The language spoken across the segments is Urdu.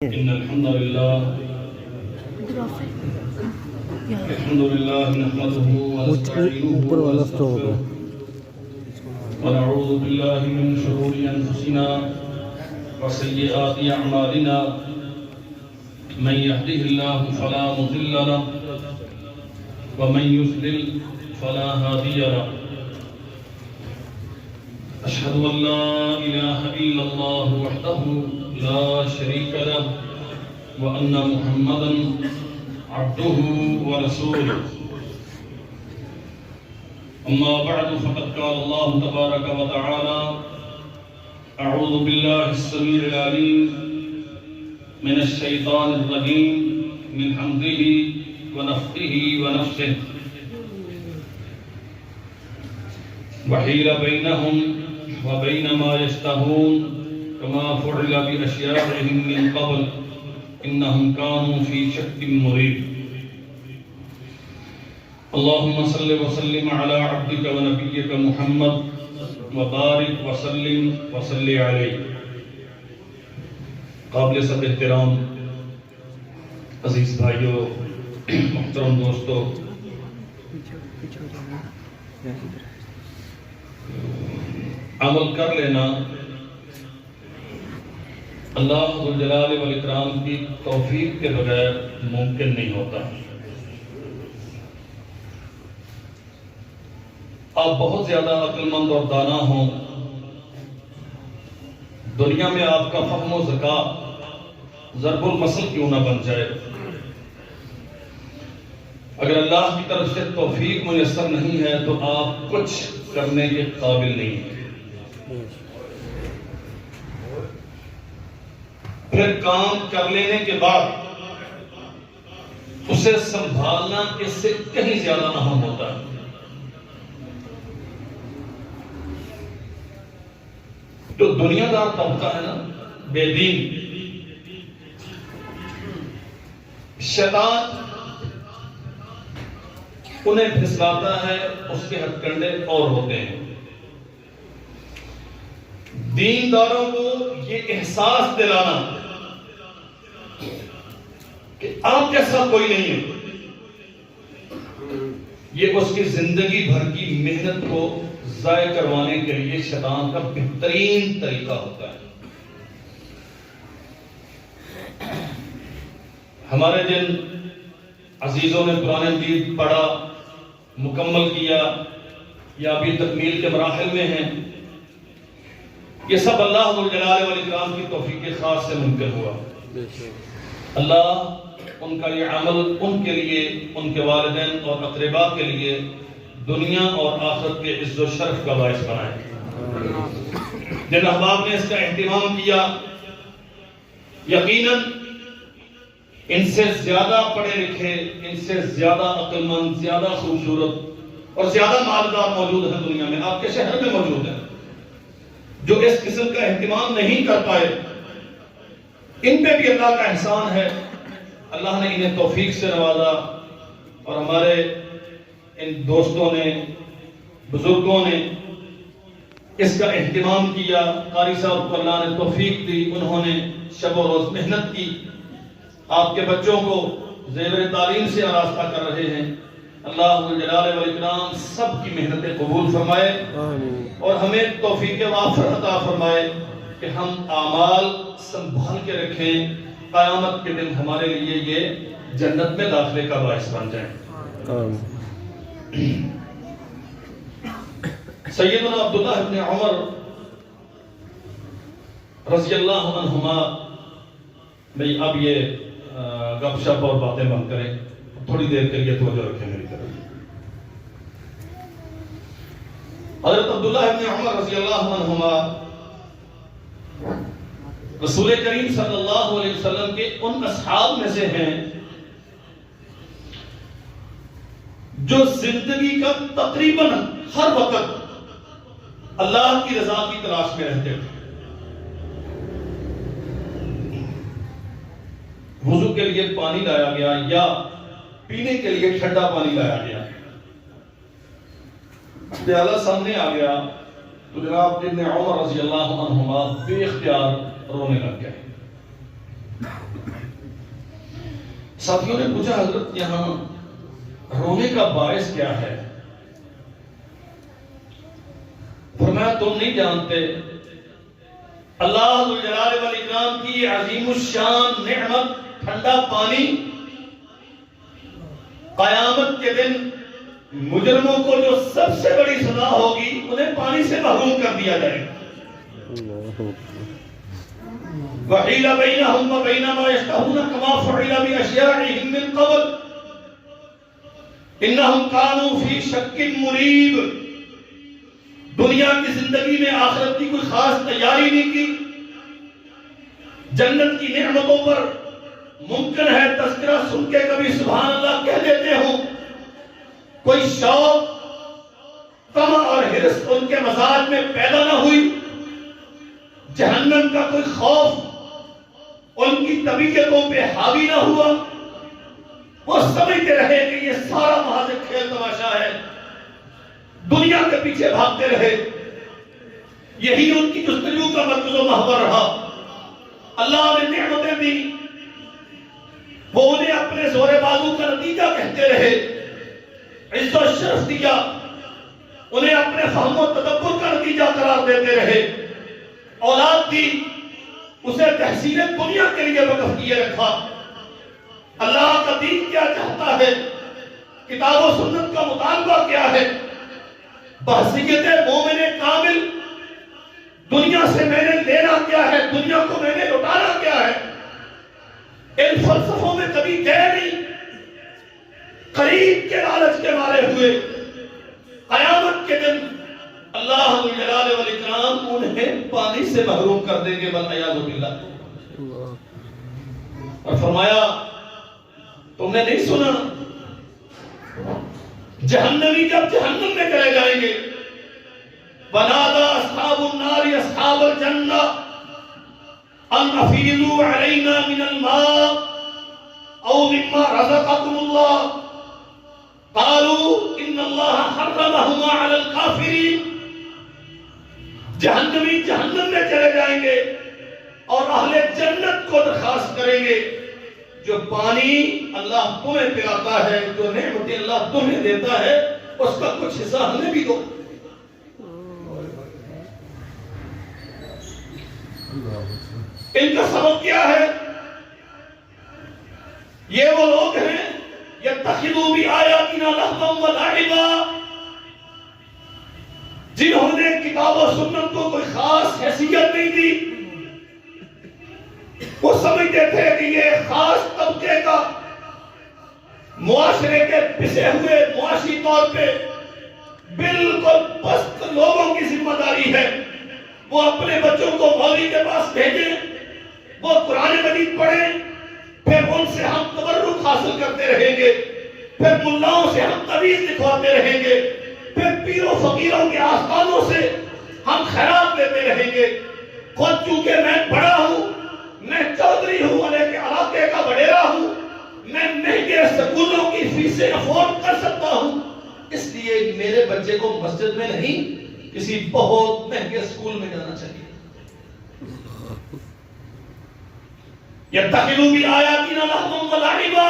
إن الحمد لله نحمده ونستعينه ونستغفره ونعوذ بالله من شرور أنفسنا وسيئات أعمالنا من يهده الله فلا مضل له ومن يضلل فلا هادي له أشهد أن لا إله إلا الله وحده لا شريك له وأن محمدا عبده ورسوله أما بعد فقد قال الله تبارك وتعالى أعوذ بالله السميع العليم من الشيطان الرجيم من حمده ونفخه ونفسه وحيل بينهم وبين ما يشتهون كما فعل بأشياعهم من قبل إنهم كانوا في شك مريب اللهم صل وسلم على عبدك ونبيك محمد وبارك وسلم وصل عليه قابل سب احترام عزیز بھائیو محترم دوستو عمل کر لینا اللہ ذوالجلال والاکرام کی توفیق کے بغیر ممکن نہیں ہوتا۔ آپ بہت زیادہ عقل مند اور دانا ہوں، دنیا میں آپ کا فہم و ذکا ضرب المثل کیوں نہ بن جائے، اگر اللہ کی طرف سے توفیق میسر نہیں ہے تو آپ کچھ کرنے کے قابل نہیں ہیں۔ پھر کام کر لینے کے بعد اسے سنبھالنا اس سے کہیں زیادہ اہم ہوتا ہے۔ جو دنیا دار طبقہ ہے نا، بے دین، شیطان انہیں پھسلاتا ہے، اس کے ہتھ کنڈے اور ہوتے ہیں۔ دینداروں کو یہ احساس دلانا کہ آپ جیسا کوئی نہیں ہے، یہ اس کی زندگی بھر کی محنت کو ضائع کروانے کے لیے شیطان کا بہترین طریقہ ہوتا ہے۔ ہمارے جن عزیزوں نے قرآن مجید پڑھا، مکمل کیا یا ابھی تکمیل کے مراحل میں ہیں، یہ سب اللہ ذوالجلال والاکرام کی توفیق خاص سے ممکن ہوا۔ اللہ ان کا یہ عمل ان کے لیے، ان کے والدین اور اقرباء کے لیے دنیا اور آخرت کے عز و شرف کا باعث بنائے۔ جن احباب نے اس کا اہتمام کیا، یقیناً ان سے زیادہ پڑھے لکھے، ان سے زیادہ عقل مند، زیادہ خوبصورت اور زیادہ مالدار موجود ہیں دنیا میں، آپ کے شہر میں موجود ہیں، جو اس قسم کا اہتمام نہیں کر پائے۔ ان پہ بھی اللہ کا احسان ہے، اللہ نے انہیں توفیق سے نوازا، اور ہمارے ان دوستوں نے، بزرگوں نے اس کا اہتمام کیا۔ قاری صاحب کو اللہ نے توفیق دی، انہوں نے شب و روز محنت کی، آپ کے بچوں کو زیور تعلیم سے آراستہ کر رہے ہیں۔ اللہ ذوالجلال والاکرام سب کی محنتیں قبول فرمائے اور ہمیں توفیق وافر عطا فرمائے کہ ہم اعمال سنبھال کے رکھیں، قیامت کے دن ہمارے لیے یہ جنت میں داخلے کا باعث بن جائیں۔ سیدنا عبداللہ ابن عمر رضی اللہ عنہما، بھئی اب یہ گپ شپ اور باتیں بند کریں، تھوڑی دیر کے لیے توجہ رکھیں میری طرف۔ حضرت عبداللہ ابن عمر رضی اللہ عنہما رسول کریم صلی اللہ علیہ وسلم کے ان اصحاب میں سے ہیں جو زندگی کا تقریباً ہر وقت اللہ کی رضا کی تلاش میں رہتے تھے۔ وضو کے لیے پانی لایا گیا یا پینے کے لیے ٹھنڈا پانی لایا گیا، پیالہ سامنے آ گیا تو جناب ابن عمر رضی اللہ عنہما بے اختیار رونے لگ گئے۔ ساتھیوں نے پوچھا حضرت یہاں رونے کا باعث کیا ہے؟ فرمایا تم نہیں جانتے اللہ ذو الجلال والاکرام کی عظیم الشان نعمت ٹھنڈا پانی قیامت کے دن مجرموں کو جو سب سے بڑی سزا ہوگی انہیں پانی سے محروم کر دیا جائے گا. وحیل بینہم وبین ما یشتہون کما فعل باشیاعہم من قبل انہم کانوا فی شک مریب. دنیا کی زندگی میں آخرت کی کوئی خاص تیاری نہیں کی. جنت کی نعمتوں پر ممکن ہے تذکرہ سن کے کبھی سبحان اللہ کہہ دیتے ہوں. کوئی شوق طمع اور حرص ان کے مزاج میں پیدا نہ ہوئی. جہنم کا کوئی خوف ان کی طبیعتوں پہ حاوی نہ ہوا. وہ سمجھتے رہے کہ یہ سارا محض کھیل تماشا ہے. دنیا کے پیچھے بھاگتے رہے. یہی ان کی جستجو کا مرکز و محور رہا. اللہ نے نعمتیں دی, وہ انہیں اپنے زور بازو کا نتیجہ کہتے رہے. عزت و شرف دیا, انہیں اپنے فہم و تدبر کا نتیجہ قرار دیتے رہے. اولاد دی, اسے تحصیل دنیا کے لیے وقف کیے رکھا. اللہ کا دین کیا چاہتا ہے, کتاب و سنت کا مطالبہ کیا ہے, بحثیت مومن کامل, دنیا سے میں نے لینا کیا ہے, دنیا کو میں نے لٹانا کیا ہے. ان فلسفوں میں کبھی گئے نہیں. قریب کے لالچ کے مارے ہوئے قیامت کے دن اللہ ذو الجلال والاکرام انہیں پانی سے محروم کر دیں گے والعیاذ باللہ. اور فرمایا تم نے نہیں سنا, جہنمی جب جہنم میں چلے جائیں گے ونادى اصحاب النار اصحاب الجنہ ان افیضوا علینا من الماء او مما رزقکم اللہ قالوا ان اللہ حرمہما علی الکافرین. جہنمی جہنم میں چلے جائیں گے اور اہل جنت کو درخواست کریں گے جو پانی اللہ تمہیں پلاتا ہے, جو نعمتیں اللہ تمہیں دیتا ہے, اس کا کچھ حصہ ہمیں بھی دو. ان کا سبب کیا ہے؟ یہ وہ لوگ ہیں یتخذوا بآیاتنا لہوا ولعبا, جنہوں نے کتاب و سنت کو کوئی خاص حیثیت نہیں دی. وہ سمجھتے تھے کہ یہ خاص طبقے کا معاشرے کے پسے ہوئے معاشی طور پہ بالکل پست لوگوں کی ذمہ داری ہے. وہ اپنے بچوں کو مولوی کے پاس بھیجیں, وہ قرآن مجید پڑھیں, پھر ان سے ہم تبرک حاصل کرتے رہیں گے, پھر ملاؤں سے ہم تعویذ لکھواتے رہیں گے, پھر پیروں فقیروں کے آستانوں سے ہم خیرات لیتے رہیں گے. خود چونکہ میں بڑا ہوں, میں چودھری ہوں, علاقے کا وڈیرا ہوں, میں مہنگے سکولوں کی فیسیں افورڈ کر سکتا ہوں, اس لیے میرے بچے کو مسجد میں نہیں کسی بہت مہنگے سکول میں جانا چاہیے. یتخذوا بآیاتنا لہوا ولعبا,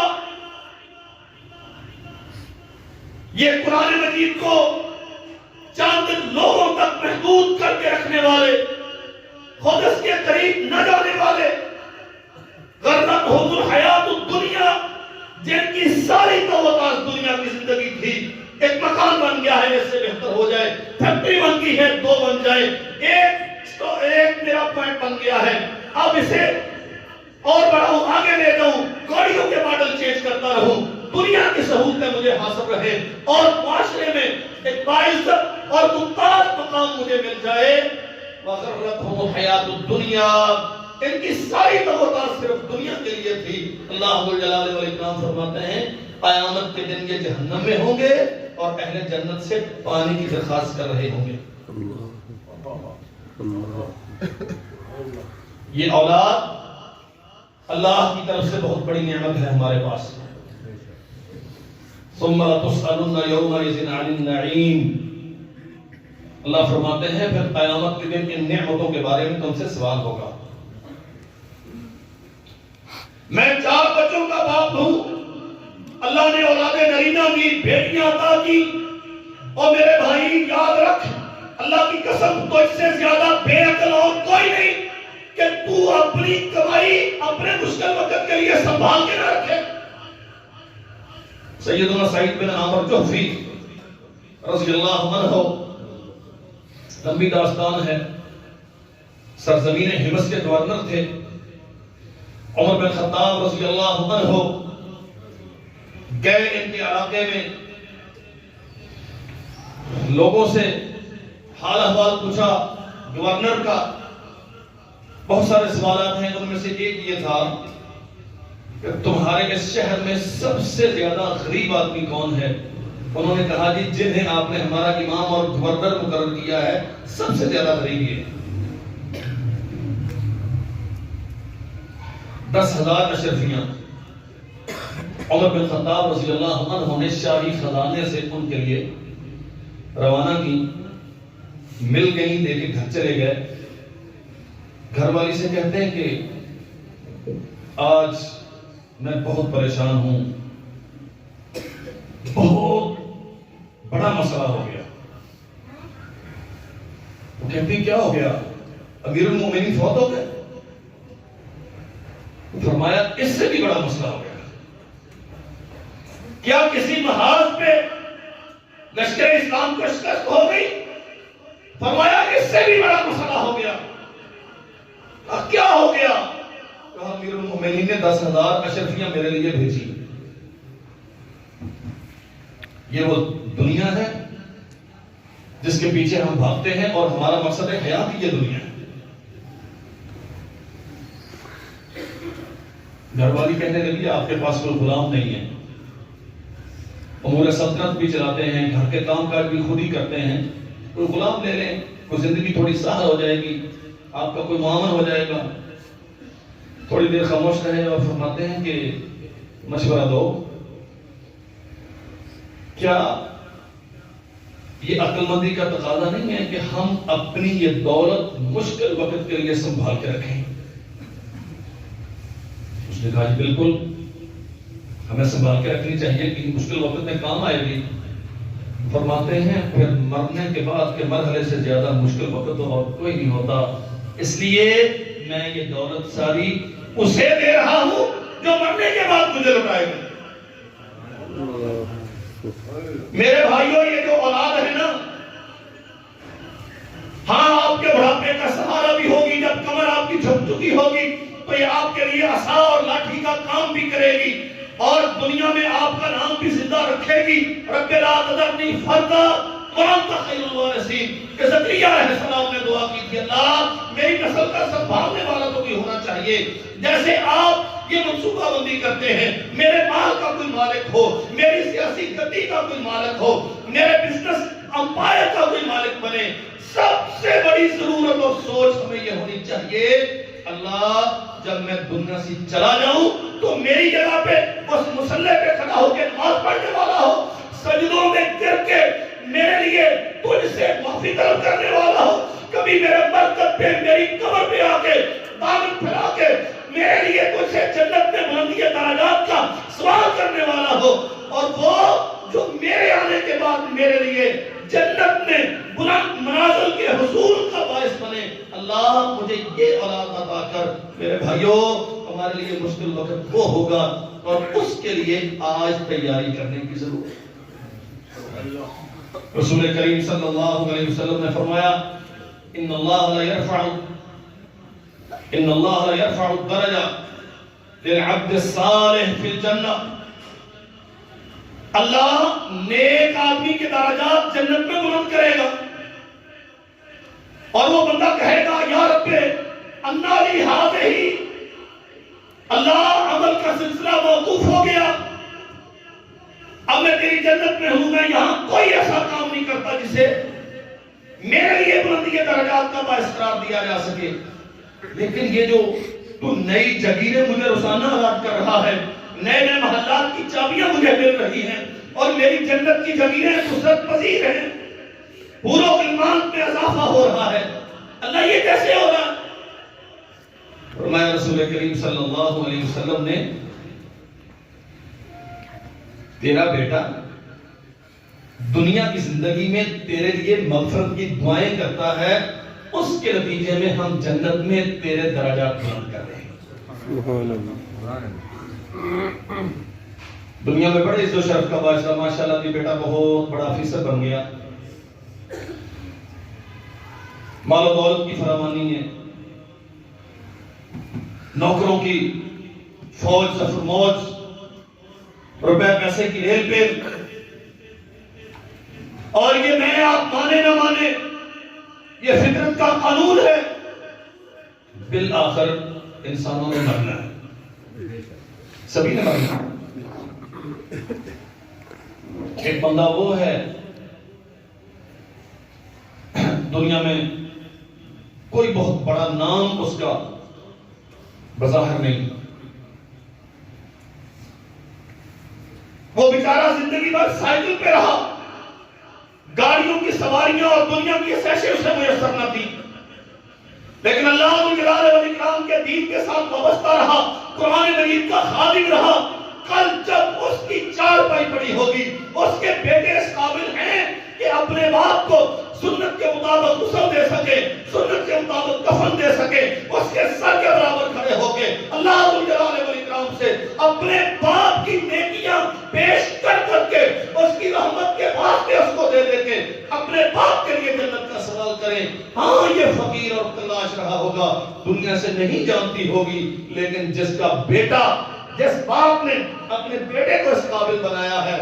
یہ قرآن مجید کو چند لوگوں تک محدود کر کے رکھنے والے, خود اس کے قریب نہ جانے والے, غرتہم الحیات الدنیا, جن کی ساری توقعات دنیا کی زندگی تھی, ایک مکان بن گیا ہے اس سے بہتر ہو جائے, فیکٹری بن گئی ہے 2 بن جائے, ایک میرا پوائنٹ بن گیا ہے, اب اسے اور بڑھاؤں, آگے لے جاؤں, گاڑیوں کے ماڈل چینج کرتا رہوں, دنیا کی سہولتیں مجھے حاصل رہے اور معاشرے میں ایک باعزت اور ممتاز مقام مجھے مل جائے. وغرتہم الحیات الدنیا, ان کی ساری توقعات صرف دنیا کے لیے تھی. اللہ ذو الجلال والاکرام فرماتے ہیں قیامت کے دن یہ جہنم میں ہوں گے اور اہل جنت سے پانی کی درخواست کر رہے ہوں گے. یہ اولاد اللہ کی طرف سے بہت بڑی نعمت ہے ہمارے پاس. ثم لتسألن یومئذ عن النعیم, اللہ فرماتے ہیں پھر قیامت کے دن ان نعمتوں کے بارے میں تم سے سوال ہوگا. میں 4 بچوں کا باپ ہوں، اللہ نے اولاد نرینہ دی، بیٹیاں عطا کی، اور میرے بھائی یاد رکھ، اللہ کی قسم تو اس سے زیادہ بے عقل اور کوئی نہیں کہ تو اپنی کمائی اپنے مشکل وقت کے لیے سنبھال کے نہ رکھے۔ سیدنا سعید بن عامر جوفی رضی اللہ عنہ، لمبی داستان ہے، سرزمین حمص کے گورنر تھے۔ عمر بن خطاب رضی اللہ عنہ گئے ان کے علاقے میں، لوگوں سے حال احوال پوچھا گورنر کا، بہت سارے سوالات ہیں، ان میں سے ایک یہ تھا کہ تمہارے اس شہر میں سب سے زیادہ غریب آدمی کون ہے؟ انہوں نے کہا جی جنہیں آپ نے ہمارا امام اور گورنر مقرر کیا ہے سب سے زیادہ غریب یہ 10,000 اشرفیاں عمر بن خطاب رضی اللہ عنہ نے شاہی خزانے سے ان کے لیے روانہ کی، مل گئی، دے کے گھر چلے گئے۔ گھر والی سے کہتے ہیں کہ آج میں بہت پریشان ہوں، بہت بڑا مسئلہ ہو گیا۔ وہ کہتی کیا ہو گیا؟ امیر المومنین فوت ہو گئے۔ فرمایا اس سے بھی بڑا مسئلہ ہو گیا۔ کیا کسی محاذ پہ لشکر اسلام کو شکست ہو گئی؟ فرمایا اس سے بھی بڑا مسئلہ ہو گیا۔ کیا ہو گیا؟ کہا امیر المومنین نے 10,000 اشرفیاں میرے لیے بھیجی۔ یہ وہ دنیا ہے جس کے پیچھے ہم بھاگتے ہیں اور ہمارا مقصد ہے حیات ہی یہ دنیا ہے۔ گھر والی کہنے لگی آپ کے پاس کوئی غلام نہیں ہے، امور سلطنت بھی چلاتے ہیں، گھر کے کام کاج بھی خود ہی کرتے ہیں، کوئی غلام لے لیں، کوئی زندگی تھوڑی سہل ہو جائے گی، آپ کا کوئی معاون ہو جائے گا۔ تھوڑی دیر خاموش رہے اور فرماتے ہیں کہ مشورہ دو، کیا یہ عقل مندی کا تقاضا نہیں ہے کہ ہم اپنی یہ دولت مشکل وقت کے لیے سنبھال کے رکھیں؟ اس نے کہا جی بالکل، ہمیں سنبھال کے رکھنی چاہیے کہ مشکل وقت میں کام آئے گی۔ فرماتے ہیں پھر مرنے کے بعد کے مرحلے سے زیادہ مشکل وقت تو اور کوئی نہیں ہوتا، اس لیے میں یہ دولت ساری اسے دے رہا ہوں جو مرنے کے بعد مجھے لوٹائے گا۔ میرے بھائیوں یہ جو اولاد ہے نا، ہاں آپ کے بڑھاپے کا سہارا بھی ہوگی، جب کمر آپ کی جھک چکی ہوگی تو یہ آپ کے لیے عصا اور لاٹھی کا کام بھی کرے گی اور دنیا میں آپ کا نام بھی زندہ رکھے گی۔ رب لا تذرنی فردا وانت خیر الوارثین کہ زکریا علیہ السلام نے دعا کی تھی، اللہ میری نسل کا سنبھالنے والا تو بھی ہونا چاہیے۔ جیسے آپ یہ منصوبہ بندی کرتے ہیں میرے مال کا کوئی مالک ہو، میری سیاسی گدی کا کوئی مالک ہو، میرے بزنس امپائر کا کوئی مالک بنے، سب سے بڑی ضرورت اور سوچ ہمیں یہ ہونی چاہیے، اللہ جب میں دنیا سے چلا جاؤں تو میری جگہ پہ اس مصلی پہ کھڑا ہو کے نماز پڑھنے والا ہو، سجدوں میں گر کے میرے لیے تجھ سے معافی طلب کرنے والا ہو، کبھی میرے مرکز پہ میری قبر پہ آ کے دامن پھیلا کے میرے لیے تجھ سے جنت میں بلندی درجات کا سوال کرنے والا ہو، اور وہ جو میرے آنے کے بعد میرے لیے جنت میں بلند منازل کے حصول کا باعث بنے۔ اللہ مجھے یہ اولاد عطا کر۔ میرے بھائیوں ہمارے لیے مشکل وقت وہ ہوگا اور اس کے لیے آج تیاری کرنے کی ضرورت ہے۔ رسول کریم صلی اللہ علیہ وسلم نے فرمایا ان اللہ لا يرفع الدرجہ للعبد الصالح فی الجنہ، اللہ نیک آدمی کے درجات جنت میں بلند کرے گا، اور وہ بندہ کہے گا یا رب انا لی ہذہ، اللہ عمل کا سلسلہ موقوف ہو گیا، اب میں تیری جنت میں ہوں، میں یہاں کوئی ایسا کام نہیں کرتا جسے میرے لیے بلندی کے درجات کا باعث قرار دیا جا سکے، لیکن یہ جو تو نئی جگیریں مجھے روزانہ الاٹ کر رہا ہے، نئے نئے محلات کی چابیاں مجھے مل رہی ہیں اور میری جنت کی جگیریں نصرت پذیر ہیں، حور و غلمان میں اضافہ ہو رہا ہے، اللہ یہ کیسے ہو رہا ہے؟ فرمایا رسول کریم صلی اللہ علیہ وسلم نے تیرا بیٹا دنیا کی زندگی میں تیرے لیے مغفرت کی دعائیں کرتا ہے، اس کے نتیجے میں ہم جنت میں تیرے درجات بلند کر رہے ہیں۔ دنیا میں بڑے عزت و شرف کا بادشاہ، ماشاءاللہ بھی بیٹا بہت بڑا آفیسر بن گیا، مال و دولت کی فراوانی ہے، نوکروں کی فوج سفر موج، روپے پیسے کی ریل پیل، اور یہ میں آپ مانے نہ مانے یہ فطرت کا قانون ہے، بالآخر انسانوں نے مرنا ہے، سبھی نے مرنا ہے۔ ایک بندہ وہ ہے دنیا میں کوئی بہت بڑا نام اس کا بظاہر نہیں، وہ بیچارہ زندگی بھر سائیکل پہ رہا، گاڑیوں کی سواریاں اور دنیا کی سیشن اسے میسر نہ تھی، لیکن اللہ جلال والاکرام کے دین کے ساتھ وابستہ رہا، قرآن مجید کا خادم رہا۔ کل جب اس کی چارپائی پڑی ہوگی، اس کے بیٹے اس قابل ہیں کہ اپنے باپ کو سنت کے مطابق غسل دے سکے، سنت کے مطابق کفن دے سکے، اس کے سر کے برابر کھڑے ہو کے اللہ جلال والاکرام سے اپنے باپ کی نیکیاں پیش کر کر کے اس کی رحمت کے واسطے اس کو دے دے کے اپنے باپ کے لیے جنت کا سوال کریں۔ ہاں یہ فقیر اور تلاش رہا ہوگا، دنیا سے نہیں جانتی ہوگی، لیکن جس کا بیٹا، جس باپ نے اپنے بیٹے کو اس قابل بنایا ہے،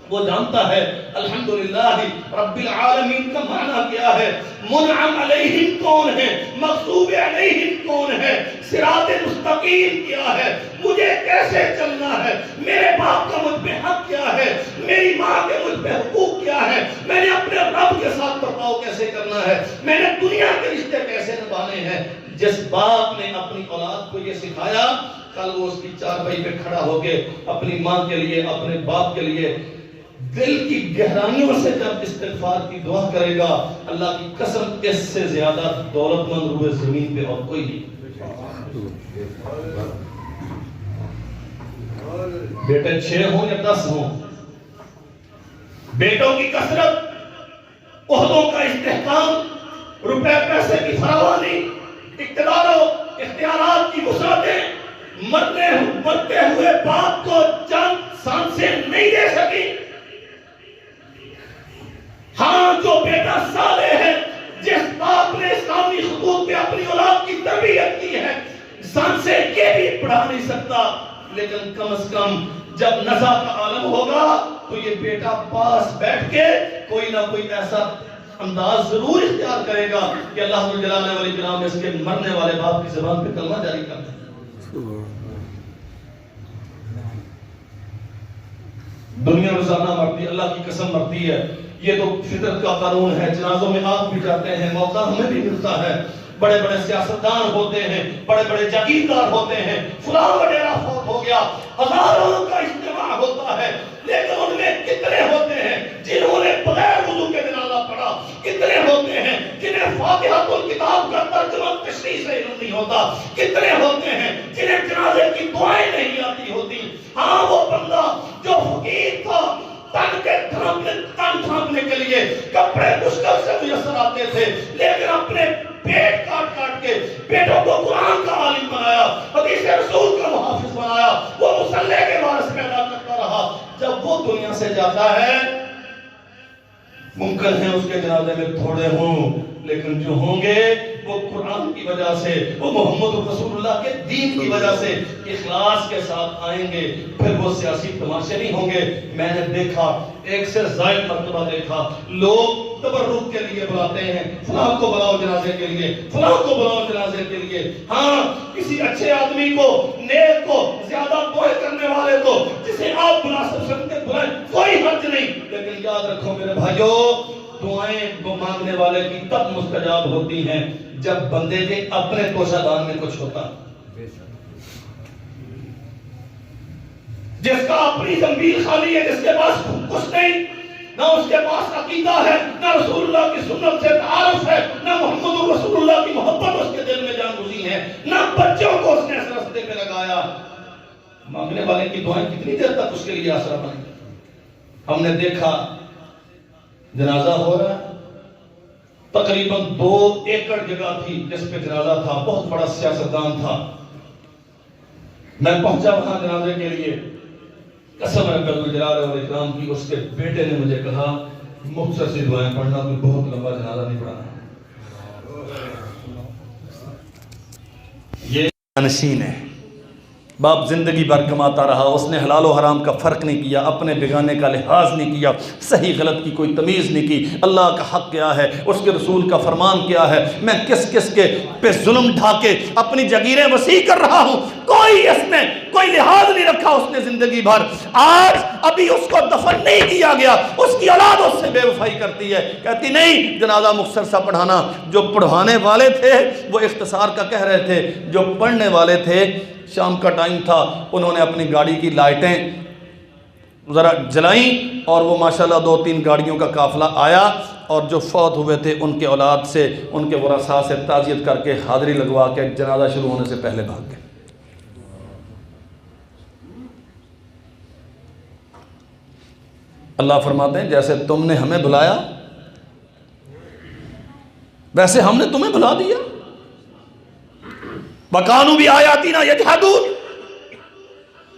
وہ جانتا ہے الحمدللہ رب العالمین کا معنی کیا ہے، منعم علیہم کون ہے، مغضوب علیہم کون ہے، صراط مستقیم کیا ہے، مجھے کیسے چلنا ہے، میرے باپ کا مجھ پہ حق کیا ہے، میری ماں کے مجھ پہ حقوق کیا ہے، میں نے اپنے رب کے ساتھ برتاؤ کیسے کرنا ہے، میں نے دنیا کے رشتے کیسے نبھانے ہیں۔ جس باپ نے اپنی اولاد کو یہ سکھایا، کل وہ اس کی چارپائی پہ کھڑا ہو کے اپنی ماں کے لیے، اپنے باپ کے لیے دل کی گہرائیوں سے جب استغفار کی دعا کرے گا، اللہ کی قسم اس سے زیادہ دولت مند روئے زمین پہ اور کوئی نہیں۔ بیٹے 6 ہوں یا 10 ہوں، بیٹوں کی کثرت، عہدوں کا استحکام، روپے پیسے کی فراوانی، اقتدار و اختیارات کی وسعتیں مرتے ہوئے باپ کو چند سانسیں نہیں دے سکی۔ ہاں جو بیٹا صالح ہے، جس باپ نے اسلامی خطوط پہ اپنی اولاد کی تربیت کی ہے، سانسیں یہ بھی پڑھا نہیں سکتا، لیکن کم از کم جب نزا کا عالم ہوگا تو یہ بیٹا پاس بیٹھ کے کوئی نہ کوئی ایسا انداز ضرور اختیار کرے گا کہ اللہ جلال والاکرام اس کے مرنے والے باپ کی زبان پہ کلمہ جاری کر دے۔ دنیا روزانہ مرتی، اللہ کی قسم مرتی ہے، یہ تو فطرت کا قانون ہے۔ جنازوں میں آپ بھی جاتے ہیں، موقع ہمیں بھی ملتا ہے، بڑے بڑے سیاستدان ہوتے ہیں، بڑے بڑے جاگیردار ہوتے ہیں، فلاں وڈیرا فوت ہو گیا، ہزاروں کا اجتماع ہوتا ہے، لیکن ان میں کتنے ہوتے ہیں جنہوں نے بغیر وضو کے جنازہ پڑھا؟ کتنے ہوتے ہیں جنہیں فاتحۃ الکتاب کا ترجمہ تشریح سے علم نہیں ہوتا؟ کتنے ہوتے ہیں جنہیں جنازے کی دعائیں نہیں آتی ہوتی؟ ہاں وہ بندہ جو فقیر تھا، تن تھامنے کے لیے کپڑے مشکل سے میسر آتے تھے، لیکن اپنے پیٹ کاٹ کے بیٹوں کو قرآن کا عالم بنایا، حدیث رسول کا محافظ بنایا، وہ مصلی کے وارث پیدا کرتا رہا۔ جب وہ دنیا سے جاتا ہے، ممکن ہے اس کے جنازے میں تھوڑے ہوں، لیکن جو ہوں گے وہ قرآن کی وجہ سے، وہ محمد رسول اللہ کے دین کی وجہ سے اخلاص کے ساتھ آئیں گے، پھر وہ سیاسی تماشے نہیں ہوں گے۔ میں نے دیکھا، ایک سے زائد مرتبہ دیکھا، لوگ تبرک کے لیے بلاتے ہیں، فلاں کو بلاؤ جنازے کے لیے، فلاں کو بلاؤ جنازے کے لیے۔ ہاں کسی اچھے آدمی کو، نیک کو، زیادہ دعائیں کرنے والے کو، جسے آپ بلا سکتے بلائیں، کوئی حرج نہیں، لیکن یاد رکھو میرے بھائیو، دعائیں کو مانگنے والے کی تب مستجاب ہوتی ہیں جب بندے کے اپنے کوشہ دان میں کچھ ہوتا۔ جس کا اپنی زمین خالی ہے، جس کے پاس کچھ نہیں، نہ اس کے پاس عقیدہ ہے، نہ رسول اللہ کی سنت سے تعارف ہے، نہ محمد رسول اللہ کی محبت اس کے دل میں جان گزی ہے، نہ بچوں کو اس نے اس راستے پہ لگایا، مانگنے والے کی دعائیں کتنی دیر تک اس کے لیے آسرا بنیں گے؟ ہم نے دیکھا جنازہ ہو رہا ہے، تقریباً 2 ایکڑ جگہ تھی جس پہ جنازہ تھا، بہت بڑا سیاستدان تھا. میں پہنچا وہاں جنازے کے لیے. قسم رب الجلال والاکرام کی، اس کے بیٹے نے مجھے کہا مختصر سی دعائیں پڑھنا، کوئی بہت لمبا جنازہ نہیں پڑھانا. یہ نشین ہے، باپ زندگی بھر کماتا رہا، اس نے حلال و حرام کا فرق نہیں کیا، اپنے بیگانے کا لحاظ نہیں کیا، صحیح غلط کی کوئی تمیز نہیں کی. اللہ کا حق کیا ہے، اس کے رسول کا فرمان کیا ہے، میں کس کس کے پہ ظلم ڈھا کے اپنی جگیریں وسیع کر رہا ہوں، کوئی اس میں کوئی لحاظ نہیں رکھا اس نے زندگی بھر. آج ابھی اس کو دفن نہیں کیا گیا، اس کی اولاد اس سے بے وفائی کرتی ہے، کہتی نہیں جنازہ مختصر سا پڑھانا. جو پڑھانے والے تھے وہ اختصار کا کہہ رہے تھے، جو پڑھنے والے تھے شام کا ٹائم تھا، انہوں نے اپنی گاڑی کی لائٹیں ذرا جلائیں اور وہ ماشاءاللہ 2-3 گاڑیوں کا قافلہ آیا اور جو فوت ہوئے تھے ان کے اولاد سے، ان کے ورثاء سے تعزیت کر کے حاضری لگوا کے جنازہ شروع ہونے سے پہلے بھاگ گئے. اللہ فرماتے ہیں جیسے تم نے ہمیں بلایا ویسے ہم نے تمہیں بلا دیا. وَقَانُوا بِآيَاتِنَا يَجْحَدُونَ،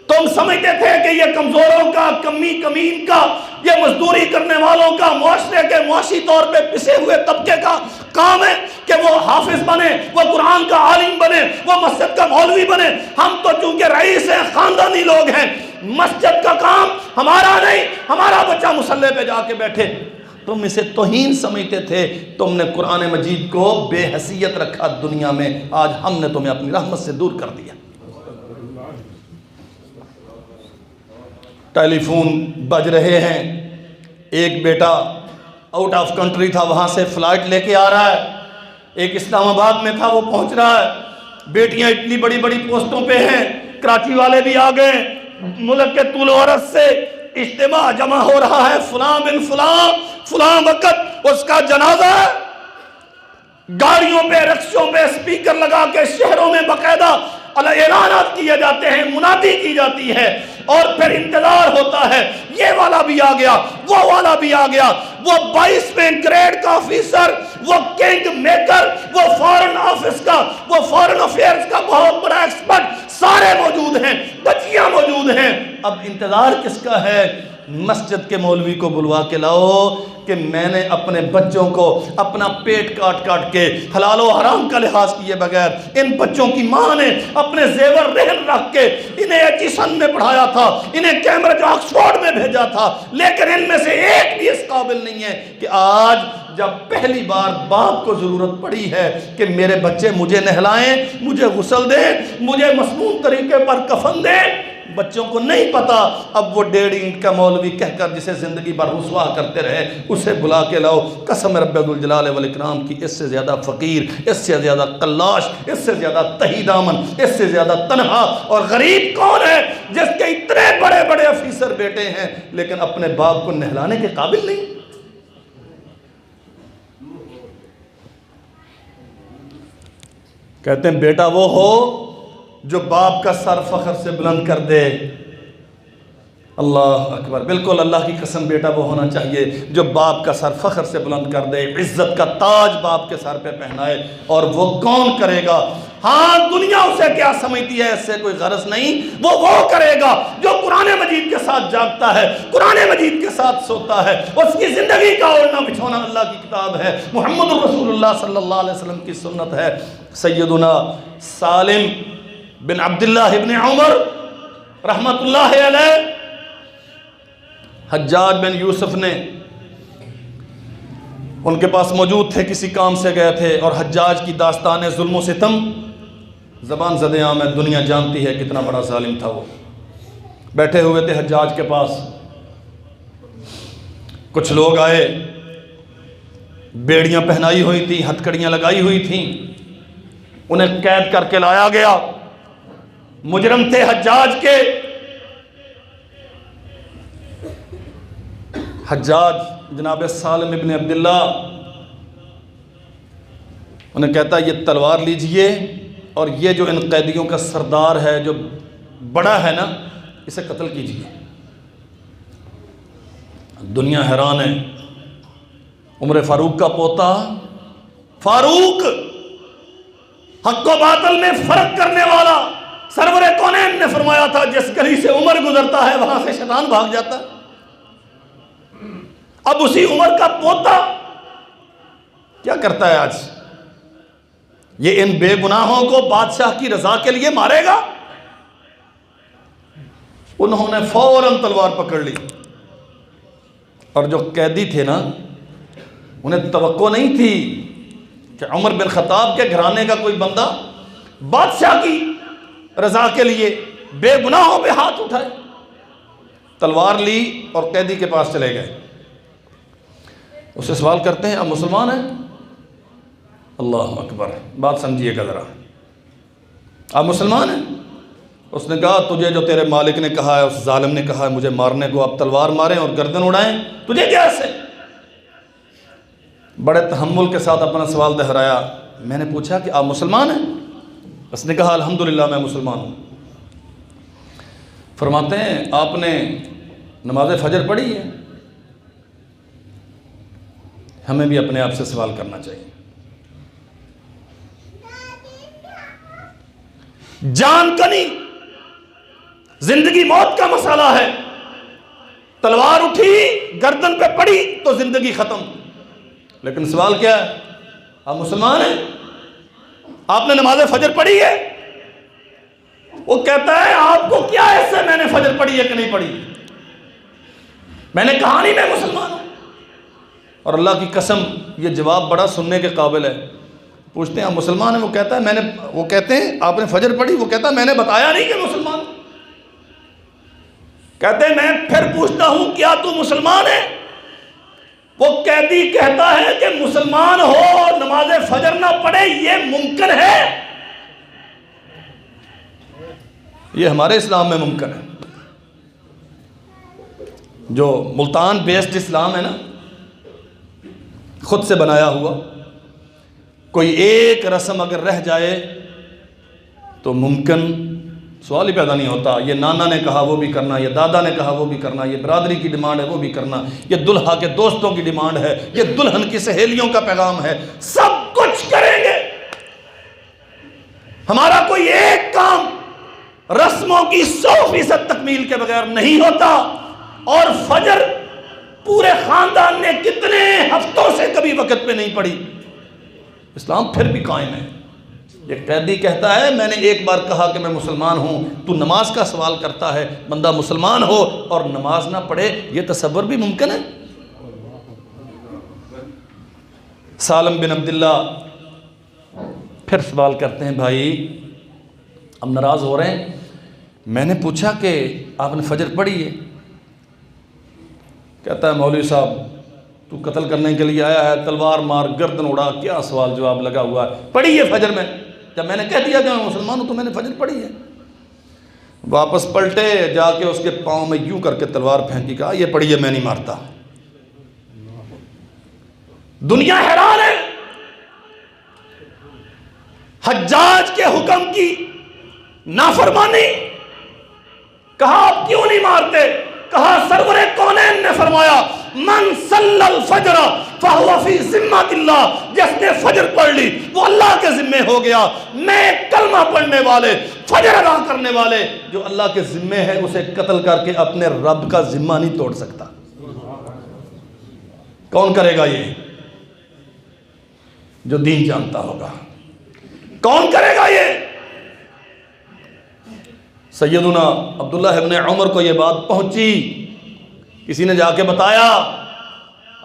تم سمجھتے تھے کہ یہ کمزوروں کا، کمی کمین کا، یہ مزدوری کرنے والوں کا، معاشرے کے معاشی طور پہ پسے ہوئے طبقے کا کام ہے کہ وہ حافظ بنے، وہ قرآن کا عالم بنے، وہ مسجد کا مولوی بنے. ہم تو چونکہ رئیس ہیں، خاندانی لوگ ہیں، مسجد کا کام ہمارا نہیں، ہمارا بچہ مصلی پہ جا کے بیٹھے. تم اسے توہین سمجھتے تھے، تم نے قرآن مجید کو بے حیثیت رکھا دنیا میں، آج ہم نے تمہیں اپنی رحمت سے دور کر دیا. ٹیلی فون بج رہے ہیں، ایک بیٹا آؤٹ آف کنٹری تھا، وہاں سے فلائٹ لے کے آ رہا ہے، ایک اسلام آباد میں تھا وہ پہنچ رہا ہے. بیٹیاں اتنی بڑی بڑی پوسٹوں پہ ہیں، کراچی والے بھی آ گئے، ملک کے طول و عرض سے اجتماع جمع ہو رہا ہے، فلاں بن فلاں فلاں وقت اس کا جنازہ. گاڑیوں پہ، رکشوں پہ اسپیکر لگا کے شہروں میں باقاعدہ اعلانات کیے جاتے ہیں، منادی کی جاتی ہے، اور پھر انتظار ہوتا ہے یہ والا بھی آ گیا، وہ والا بھی آ گیا، وہ 22ویں گریڈ کا آفیسر، وہ کنگ میکر، وہ فارن آفس کا، وہ فارن افیئرز کا بہت بڑا ایکسپرٹ، سارے موجود ہیں، بچیاں موجود ہیں. اب انتظار کس کا ہے؟ مسجد کے مولوی کو بلوا کے لاؤ کہ میں نے اپنے بچوں کو اپنا پیٹ کاٹ کاٹ کے حلال و حرام کا لحاظ کیے بغیر، ان بچوں کی ماں نے اپنے زیور رہن رکھ کے انہیں ایچیسن میں پڑھایا تھا، انہیں کیمبرج آکسفورڈ میں بھیجا تھا، لیکن ان میں سے ایک بھی اس قابل نہیں ہے کہ آج جب پہلی بار باپ کو ضرورت پڑی ہے کہ میرے بچے مجھے نہلائیں، مجھے غسل دیں، مجھے مسنون طریقے پر کفن دیں، بچوں کو نہیں پتا. اب وہ 1.5 اینٹ کا مولوی کہہ کر جسے زندگی بھر رسوا کرتے رہے، اسے بلا کے لاؤ. قسم رب الجلال والاکرام کی، اس سے زیادہ فقیر، اس سے زیادہ قلاش، اس سے زیادہ تہی دامن، اس سے زیادہ تنہا اور غریب کون ہے جس کے اتنے بڑے بڑے افیسر بیٹے ہیں لیکن اپنے باپ کو نہلانے کے قابل نہیں. کہتے ہیں بیٹا وہ ہو جو باپ کا سر فخر سے بلند کر دے. اللہ اکبر، بالکل اللہ کی قسم، بیٹا وہ ہونا چاہیے جو باپ کا سر فخر سے بلند کر دے، عزت کا تاج باپ کے سر پہ پہنائے. اور وہ کون کرے گا؟ ہاں دنیا اسے کیا سمجھتی ہے اس سے کوئی غرض نہیں، وہ کرے گا جو قرآن مجید کے ساتھ جاگتا ہے، قرآن مجید کے ساتھ سوتا ہے. اس کی زندگی کا اوڑھنا بچھونا اللہ کی کتاب ہے، محمد رسول اللہ صلی اللہ علیہ وسلم کی سنت ہے. سیدنا سالم بن عبداللہ ابن عمر رحمت اللہ علیہ، حجاج بن یوسف نے ان کے پاس موجود تھے، کسی کام سے گئے تھے، اور حجاج کی داستان ظلم و ستم زبان زد عام ہے، دنیا جانتی ہے کتنا بڑا ظالم تھا. وہ بیٹھے ہوئے تھے حجاج کے پاس، کچھ لوگ آئے، بیڑیاں پہنائی ہوئی تھیں، ہتھکڑیاں لگائی ہوئی تھیں، انہیں قید کر کے لایا گیا. مجرم تھے حجاج کے. حجاج جناب سالم ابن عبداللہ انہیں کہتا ہے یہ تلوار لیجئے، اور یہ جو ان قیدیوں کا سردار ہے، جو بڑا ہے نا اسے قتل کیجیے۔ دنیا حیران ہے، عمر فاروق کا پوتا فاروق، حق و باطل میں فرق کرنے والا، سرور کونین نے فرمایا تھا جس گلی سے عمر گزرتا ہے وہاں سے شیطان بھاگ جاتا ہے۔ اب اسی عمر کا پوتا کیا کرتا ہے آج؟ یہ ان بے گناہوں کو بادشاہ کی رضا کے لیے مارے گا؟ انہوں نے فوراً تلوار پکڑ لی، اور جو قیدی تھے نا انہیں توقع نہیں تھی کہ عمر بن خطاب کے گھرانے کا کوئی بندہ بادشاہ کی رضا کے لیے بے گناہوں پہ ہاتھ اٹھائے۔ تلوار لی اور قیدی کے پاس چلے گئے، اسے سوال کرتے ہیں آپ مسلمان ہیں؟ اللہ اکبر، بات سمجھیے گا ذرا، آپ مسلمان ہیں؟ اس نے کہا تجھے جو تیرے مالک نے کہا ہے، اس ظالم نے کہا ہے مجھے مارنے کو، آپ تلوار ماریں اور گردن اڑائیں، تجھے کیا ایسے؟ بڑے تحمل کے ساتھ اپنا سوال دہرایا، میں نے پوچھا کہ آپ مسلمان ہیں؟ اس نے کہا الحمدللہ میں مسلمان ہوں۔ فرماتے ہیں آپ نے نماز فجر پڑھی ہے؟ ہمیں بھی اپنے آپ سے سوال کرنا چاہیے۔ جان کنی، زندگی موت کا مسئلہ ہے، تلوار اٹھی گردن پہ پڑی تو زندگی ختم، لیکن سوال کیا ہے؟ آپ مسلمان ہیں؟ آپ نے نماز فجر پڑھی ہے؟ وہ کہتا ہے آپ کو کیا ایسے میں نے فجر پڑھی ہے کہ نہیں پڑھی؟ میں نے کہا نہیں میں مسلمان ہوں۔ اور اللہ کی قسم یہ جواب بڑا سننے کے قابل ہے۔ پوچھتے ہیں آپ مسلمان ہیں؟ وہ کہتا ہے وہ کہتے ہیں آپ نے فجر پڑھی؟ وہ کہتا ہے میں نے بتایا نہیں کہ مسلمان۔ کہتے ہیں میں پھر پوچھتا ہوں کیا تو مسلمان ہے؟ وہ قیدی کہتا ہے کہ مسلمان ہو اور نماز فجر نہ پڑھے یہ ممکن ہے؟ یہ ہمارے اسلام میں ممکن ہے، جو ملتان بیسڈ اسلام ہے نا، خود سے بنایا ہوا، کوئی ایک رسم اگر رہ جائے تو ممکن سوال ہی پیدا نہیں ہوتا۔ یہ نانا نے کہا وہ بھی کرنا، یہ دادا نے کہا وہ بھی کرنا، یہ برادری کی ڈیمانڈ ہے وہ بھی کرنا، یہ دلہا کے دوستوں کی ڈیمانڈ ہے، یہ دلہن کی سہیلیوں کا پیغام ہے، سب کچھ کریں گے۔ ہمارا کوئی ایک کام رسموں کی 100% تکمیل کے بغیر نہیں ہوتا۔ اور فجر پورے خاندان نے کتنے ہفتوں سے کبھی وقت پہ نہیں پڑھی، اسلام پھر بھی قائم ہے۔ یہ قیدی کہتا ہے میں نے ایک بار کہا کہ میں مسلمان ہوں، تو نماز کا سوال کرتا ہے، بندہ مسلمان ہو اور نماز نہ پڑھے، یہ تصور بھی ممکن ہے؟ سالم بن عبداللہ پھر سوال کرتے ہیں بھائی اب ناراض ہو رہے ہیں، میں نے پوچھا کہ آپ نے فجر پڑھی ہے؟ کہتا ہے مولوی صاحب تو قتل کرنے کے لیے آیا ہے، تلوار مار گردن اڑا، کیا سوال جواب لگا ہوا ہے؟ پڑھی ہے فجر میں؟ جب میں نے کہہ دیا کہ میں مسلمان ہوں تو میں نے فجر پڑھی ہے۔ واپس پلٹے، جا کے اس کے پاؤں میں یوں کر کے تلوار پھینکی، کہا یہ پڑھی ہے میں نہیں مارتا۔ دنیا حیران ہے، حجاج کے حکم کی نافرمانی، کہا آپ کیوں نہیں مارتے؟ کہا سرور کونین نے فرمایا من صلی الفجر فہو فی ذمۃ اللہ، جس نے فجر پڑھ لی وہ اللہ کے ذمے ہو گیا۔ میں کلمہ پڑھنے والے، فجر ادا کرنے والے جو اللہ کے ذمے ہے اسے قتل کر کے اپنے رب کا ذمہ نہیں توڑ سکتا۔ کون کرے گا یہ؟ جو دین جانتا ہوگا۔ کون کرے گا یہ؟ سیدنا عبداللہ ابن عمر کو یہ بات پہنچی، کسی نے جا کے بتایا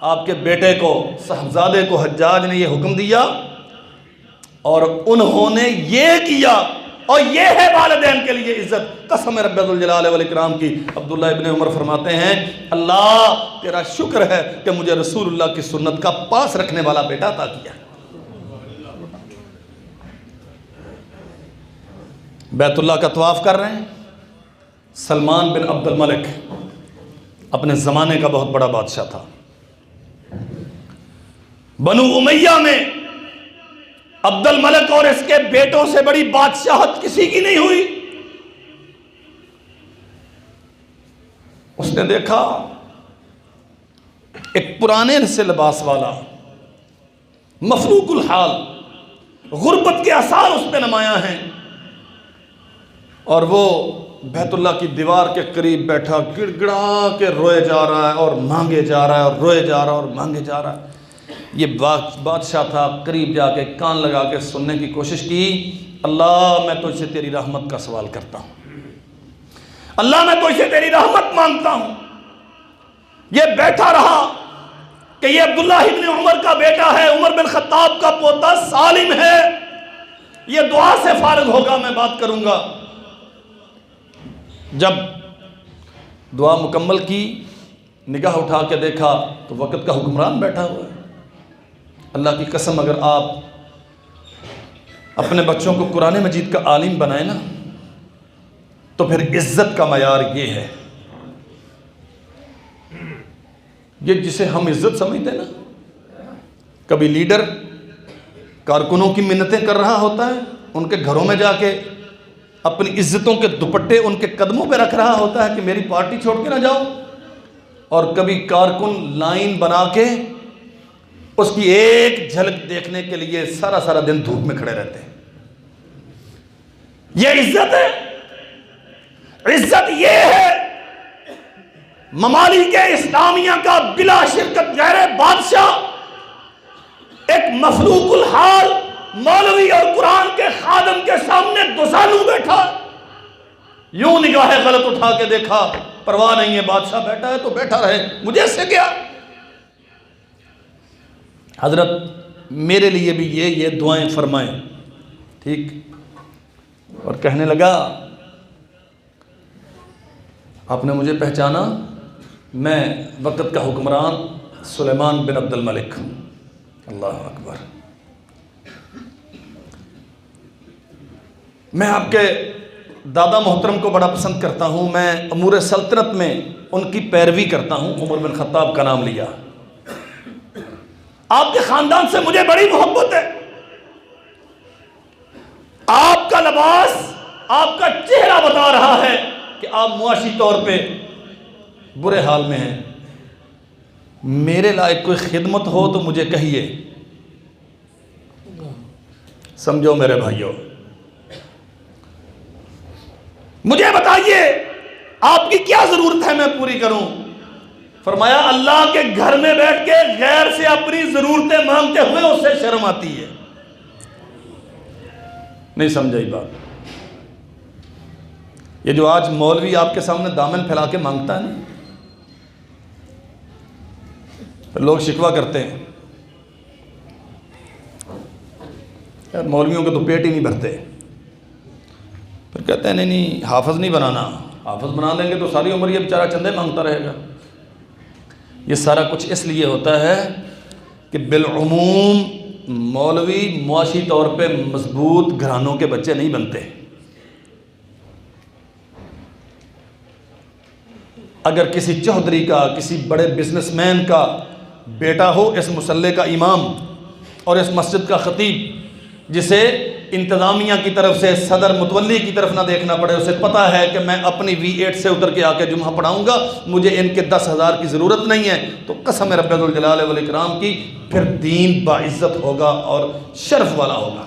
آپ کے بیٹے کو، صاحبزادے کو حجاج نے یہ حکم دیا اور انہوں نے یہ کیا، اور یہ ہے والدین کے لیے عزت۔ قسم رب ذوالجلال والاکرام کی، عبداللہ ابن عمر فرماتے ہیں اللہ تیرا شکر ہے کہ مجھے رسول اللہ کی سنت کا پاس رکھنے والا بیٹا عطا کیا۔ بیت اللہ کا طواف کر رہے ہیں، سلمان بن عبد الملک اپنے زمانے کا بہت بڑا بادشاہ تھا، بنو امیہ میں عبد الملک اور اس کے بیٹوں سے بڑی بادشاہت کسی کی نہیں ہوئی۔ اس نے دیکھا ایک پرانے سے لباس والا مفلوق الحال، غربت کے آثار اس پہ نمایاں ہیں، اور وہ بیت اللہ کی دیوار کے قریب بیٹھا گڑ گڑا کے روئے جا رہا ہے اور مانگے جا رہا ہے اور روئے جا رہا ہے اور مانگے جا رہا ہے۔ یہ بادشاہ تھا، قریب جا کے کان لگا کے سننے کی کوشش کی۔ اللہ میں تجھ سے تیری رحمت کا سوال کرتا ہوں، اللہ میں تجھ سے تیری رحمت مانگتا ہوں۔ یہ بیٹھا رہا کہ یہ عبداللہ ابن عمر کا بیٹا ہے، عمر بن خطاب کا پوتا سالم ہے، یہ دعا سے فارغ ہوگا، میں بات کروں گا۔ جب دعا مکمل کی، نگاہ اٹھا کے دیکھا تو وقت کا حکمران بیٹھا ہوا ہے۔ اللہ کی قسم اگر آپ اپنے بچوں کو قرآن مجید کا عالم بنائیں نا تو پھر عزت کا معیار یہ ہے، یہ جسے ہم عزت سمجھتے ہیں نا، کبھی لیڈر کارکنوں کی منتیں کر رہا ہوتا ہے، ان کے گھروں میں جا کے اپنی عزتوں کے دوپٹے ان کے قدموں پہ رکھ رہا ہوتا ہے کہ میری پارٹی چھوڑ کے نہ جاؤ، اور کبھی کارکن لائن بنا کے اس کی ایک جھلک دیکھنے کے لیے سارا سارا دن دھوپ میں کھڑے رہتے ہیں۔ یہ عزت ہے؟ عزت یہ ہے ممالک اسلامیہ کا بلا شرکت غیر بادشاہ ایک مفلوق الحال مولوی اور قرآن کے خادم کے سامنے دوسالو بیٹھا، یوں نگاہ غلط اٹھا کے دیکھا، پرواہ نہیں ہے، بادشاہ بیٹھا ہے تو بیٹھا رہے، مجھے اس سے کیا؟ حضرت میرے لیے بھی یہ دعائیں فرمائیں، ٹھیک؟ اور کہنے لگا آپ نے مجھے پہچانا، میں وقت کا حکمران سلیمان بن عبد الملک۔ اللہ اکبر۔ میں آپ کے دادا محترم کو بڑا پسند کرتا ہوں، میں امور سلطنت میں ان کی پیروی کرتا ہوں، عمر بن خطاب کا نام لیا۔ آپ کے خاندان سے مجھے بڑی محبت ہے، آپ کا لباس، آپ کا چہرہ بتا رہا ہے کہ آپ معاشی طور پہ برے حال میں ہیں، میرے لائق کوئی خدمت ہو تو مجھے کہیے۔ سمجھو میرے بھائیوں، مجھے بتائیے آپ کی کیا ضرورت ہے میں پوری کروں؟ فرمایا اللہ کے گھر میں بیٹھ کے غیر سے اپنی ضرورتیں مانگتے ہوئے اس سے شرم آتی ہے۔ نہیں سمجھائی بات؟ یہ جو آج مولوی آپ کے سامنے دامن پھیلا کے مانگتا ہے نا، لوگ شکوہ کرتے ہیں یار مولویوں کے تو پیٹ ہی نہیں بھرتے، پھر کہتے ہیں نہیں حافظ نہیں بنانا، حافظ بنا لیں گے تو ساری عمر یہ بیچارہ چندے مانگتا رہے گا۔ یہ سارا کچھ اس لیے ہوتا ہے کہ بالعموم مولوی معاشی طور پہ مضبوط گھرانوں کے بچے نہیں بنتے۔ اگر کسی چودھری کا، کسی بڑے بزنس مین کا بیٹا ہو اس مسلح کا امام اور اس مسجد کا خطیب، جسے انتظامیہ کی طرف سے صدر متولی کی طرف نہ دیکھنا پڑے، اسے پتہ ہے کہ میں اپنی V8 سے اتر کے آ کے جمعہ پڑھاؤں گا، مجھے ان کے 10,000 کی ضرورت نہیں ہے، تو قسم رب ذوالجلال والاکرام کی پھر دین باعزت ہوگا اور شرف والا ہوگا۔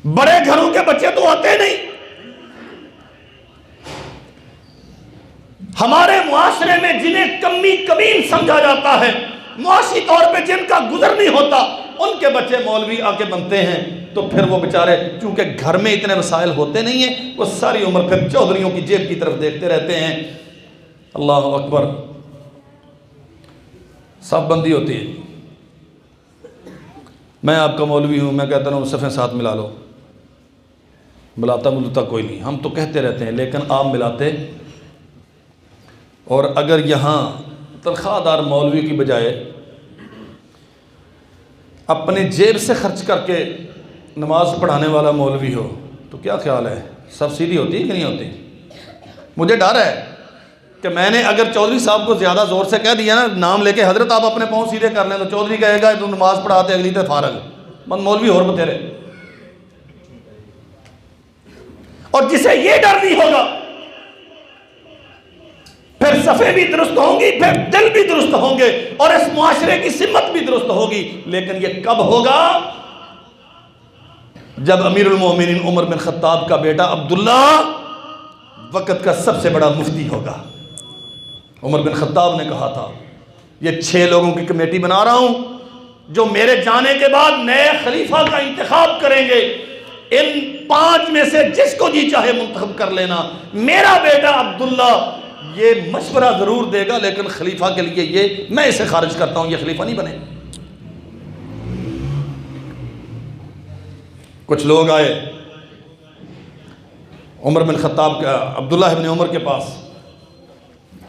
بڑے گھروں کے بچے تو آتے نہیں۔ ہمارے معاشرے میں جنہیں کمی کمین سمجھا جاتا ہے، معاشی طور پہ جن کا گزر نہیں ہوتا، ان کے بچے مولوی آ کے بنتے ہیں، تو پھر وہ بیچارے چونکہ گھر میں اتنے وسائل ہوتے نہیں ہیں، وہ ساری عمر پھر چودھریوں کی جیب کی طرف دیکھتے رہتے ہیں۔ اللہ اکبر۔ صف بندی ہوتی ہے، میں آپ کا مولوی ہوں، میں کہتا ہوں صفیں ساتھ ملا لو، ملاتا ملتا کوئی نہیں، ہم تو کہتے رہتے ہیں لیکن آپ ملاتے۔ اور اگر یہاں تنخواہ دار مولوی کی بجائے اپنے جیب سے خرچ کر کے نماز پڑھانے والا مولوی ہو تو کیا خیال ہے؟ سب سیدھی ہوتی ہے کہ نہیں ہوتی؟ مجھے ڈر ہے کہ میں نے اگر چودھری صاحب کو زیادہ زور سے کہہ دیا نا، نام لے کے حضرت آپ اپنے پاؤں سیدھے کر لیں، تو چودھری کہے گا تو نماز پڑھاتے اگلی تے فارغ، من مولوی اور بتھیرے۔ اور جسے یہ ڈر نہیں ہوگا پھر صفحے بھی درست ہوں گی، پھر دل بھی درست ہوں گے، اور اس معاشرے کی سمت بھی درست ہوگی. لیکن یہ کب ہوگا؟ جب امیر المومنین عمر بن خطاب کا بیٹا عبداللہ وقت کا سب سے بڑا مفتی ہوگا. عمر بن خطاب نے کہا تھا یہ 6 لوگوں کی کمیٹی بنا رہا ہوں جو میرے جانے کے بعد نئے خلیفہ کا انتخاب کریں گے. ان 5 میں سے جس کو جی چاہے منتخب کر لینا. میرا بیٹا عبداللہ یہ مشورہ ضرور دے گا لیکن خلیفہ کے لیے یہ میں اسے خارج کرتا ہوں، یہ خلیفہ نہیں بنے. کچھ لوگ آئے عمر بن خطاب کا عبداللہ ابن عمر کے پاس،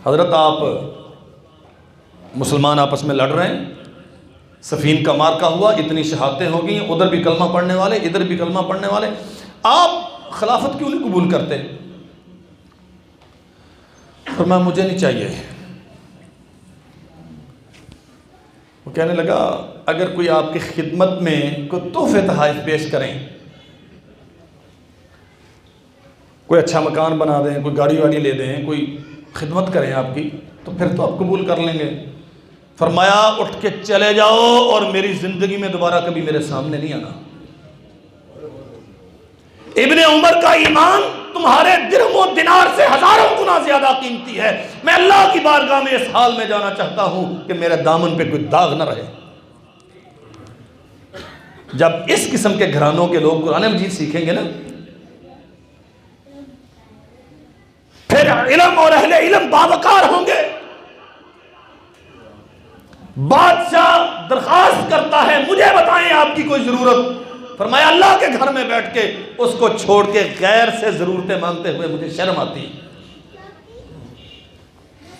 حضرت آپ مسلمان آپس میں لڑ رہے ہیں، صفین کا مارکا ہوا، اتنی شہادتیں ہو گئی، ادھر بھی کلمہ پڑھنے والے ادھر بھی کلمہ پڑھنے والے، آپ خلافت کیوں نہیں قبول کرتے؟ فرمایا مجھے نہیں چاہیے. وہ کہنے لگا اگر کوئی آپ کی خدمت میں کوئی تحفے تحائف پیش کریں، کوئی اچھا مکان بنا دیں، کوئی گاڑی واڑی لے دیں، کوئی خدمت کریں آپ کی، تو پھر تو آپ قبول کر لیں گے. فرمایا اٹھ کے چلے جاؤ اور میری زندگی میں دوبارہ کبھی میرے سامنے نہیں آنا. ابن عمر کا ایمان تمہارے درہم و دینار سے ہزاروں گنا زیادہ قیمتی ہے. میں اللہ کی بارگاہ میں اس حال میں جانا چاہتا ہوں کہ میرے دامن پہ کوئی داغ نہ رہے. جب اس قسم کے گھرانوں کے لوگ قرآن مجید سیکھیں گے نا، پھر علم اور اہل علم باوقار ہوں گے. بادشاہ درخواست کرتا ہے مجھے بتائیں آپ کی کوئی ضرورت. فرمایا اللہ کے گھر میں بیٹھ کے اس کو چھوڑ کے غیر سے ضرورتیں مانگتے ہوئے مجھے شرم آتی.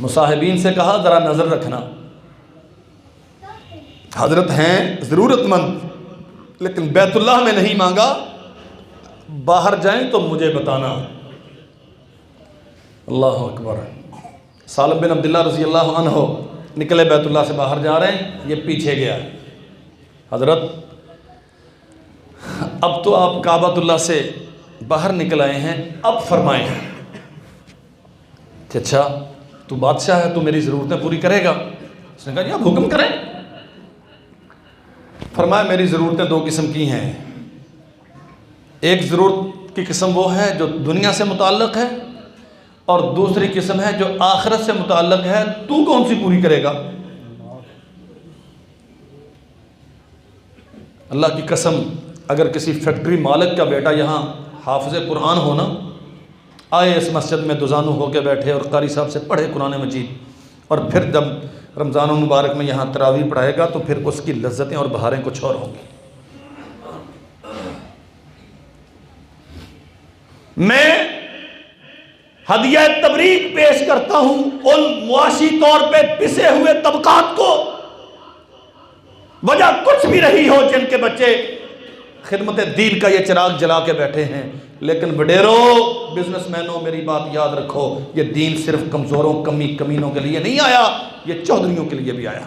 مصاحبین سے کہا ذرا نظر رکھنا، حضرت ہیں ضرورت مند لیکن بیت اللہ میں نہیں مانگا، باہر جائیں تو مجھے بتانا. اللہ اکبر. سالم بن عبداللہ رضی اللہ عنہ نکلے بیت اللہ سے باہر جا رہے ہیں، یہ پیچھے گیا. حضرت اب تو آپ کعبۃ اللہ سے باہر نکل آئے ہیں، اب فرمائیں. کہ اچھا تو بادشاہ ہے تو میری ضرورتیں پوری کرے گا؟ اس نے کہا جی آپ حکم کریں. فرمایا میری ضرورتیں 2 قسم کی ہیں. ایک ضرورت کی قسم وہ ہے جو دنیا سے متعلق ہے، اور دوسری قسم ہے جو آخرت سے متعلق ہے. تو کون سی پوری کرے گا؟ اللہ کی قسم اگر کسی فیکٹری مالک کا بیٹا یہاں حافظ قرآن ہونا، آئے اس مسجد میں دوزانو ہو کے بیٹھے اور قاری صاحب سے پڑھے قرآن مجید، اور پھر جب رمضان المبارک میں یہاں تراویح پڑھائے گا تو پھر اس کی لذتیں اور بہاریں کچھ اور ہوں گی. میں ہدیہ تبریک پیش کرتا ہوں ان معاشی طور پہ پسے ہوئے طبقات کو، وجہ کچھ بھی رہی ہو، جن کے بچے خدمت دین کا یہ چراغ جلا کے بیٹھے ہیں. لیکن وڈیروں، بزنس مینوں، میری بات یاد رکھو، یہ دین صرف کمزوروں کمینوں کے لیے نہیں آیا، یہ چودھریوں کے لیے بھی آیا.